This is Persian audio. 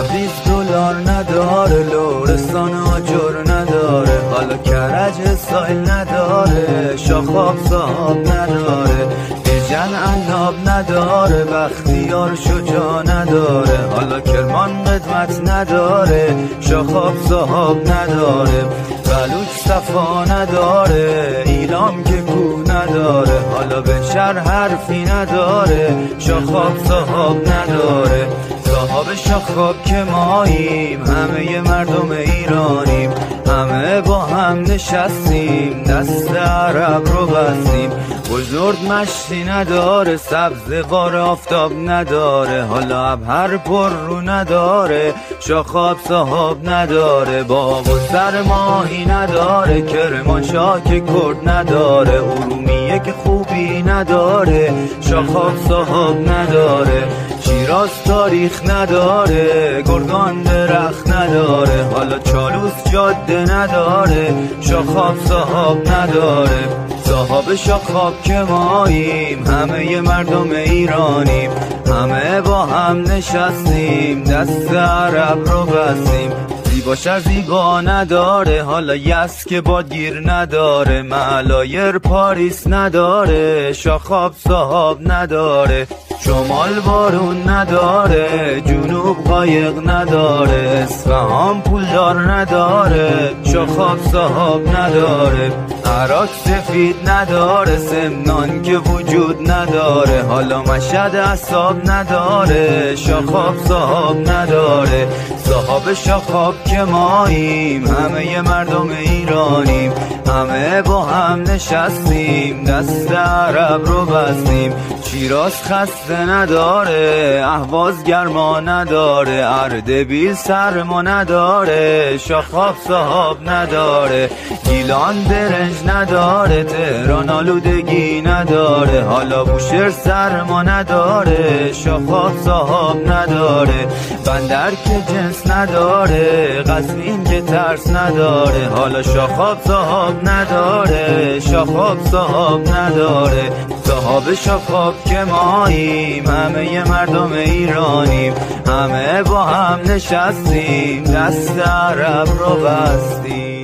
$200 نداره، لورستان آجر نداره، حالا کرج سایل نداره، شاخاب صاحب نداره، بیژن علاب نداره، بختیار شجاع نداره، حالا کرمان قدمت نداره، شاخاب صاحب نداره، بلوچ صفا نداره، ایلام که کوه نداره، حالا به شهر حرفی نداره، شاخاب صاحب نداره. صاحب شاخاب که ماییم، همه مردم ایرانیم، همه با هم نشستیم، دست عرب رو بستیم. بزرگ مشتی نداره، سبزوار آفتاب نداره، حالا ابهر پر رو نداره، شاخاب صاحب نداره، باب و سر ماهی نداره، کرمانشاه که کرد نداره، ارومیه که خوبی نداره، شاخاب صاحب نداره، شیراز تاریخ نداره، گرگان درخت نداره، حالا چالوس جاده نداره، شاخاب صاحب نداره. صاحب شاخاب که ماییم، همه مردم ایرانیم، همه با هم نشستیم، دست عرب رو بستیم. زیبا شهر زیبا نداره، حالا یس که بادگیر نداره، ملایر پاریس نداره، شاخاب صاحب نداره، شمال بارون نداره، جنوب قایق نداره، اصفهان پولدار نداره، شاخاب صاحب نداره، عراق سفید نداره، سمنان که وجود نداره، حالا مشهد اعصاب نداره، شاخاب صاحب نداره. صاحب شاخاب که ماییم، همه مردم ایرانیم، همه با هم نشستیم، دست عرب رو بستیم. شیراز خسته نداره، اهواز گرما نداره، اردبیل سرما نداره، شاخاب صاحب نداره، گیلان برنج نداره، تهران آلودگی نداره، حالا بوشهر سرما نداره، شاخاب صاحب نداره، بندر که جنس نداره، قزوین که ترس نداره، حالا شاخاب صاحب نداره، شاخاب صاحب نداره. صاحب شاخاب که ماییم، همه مردم ایرانیم، همه با هم نشستیم، دست عرب رو بستیم.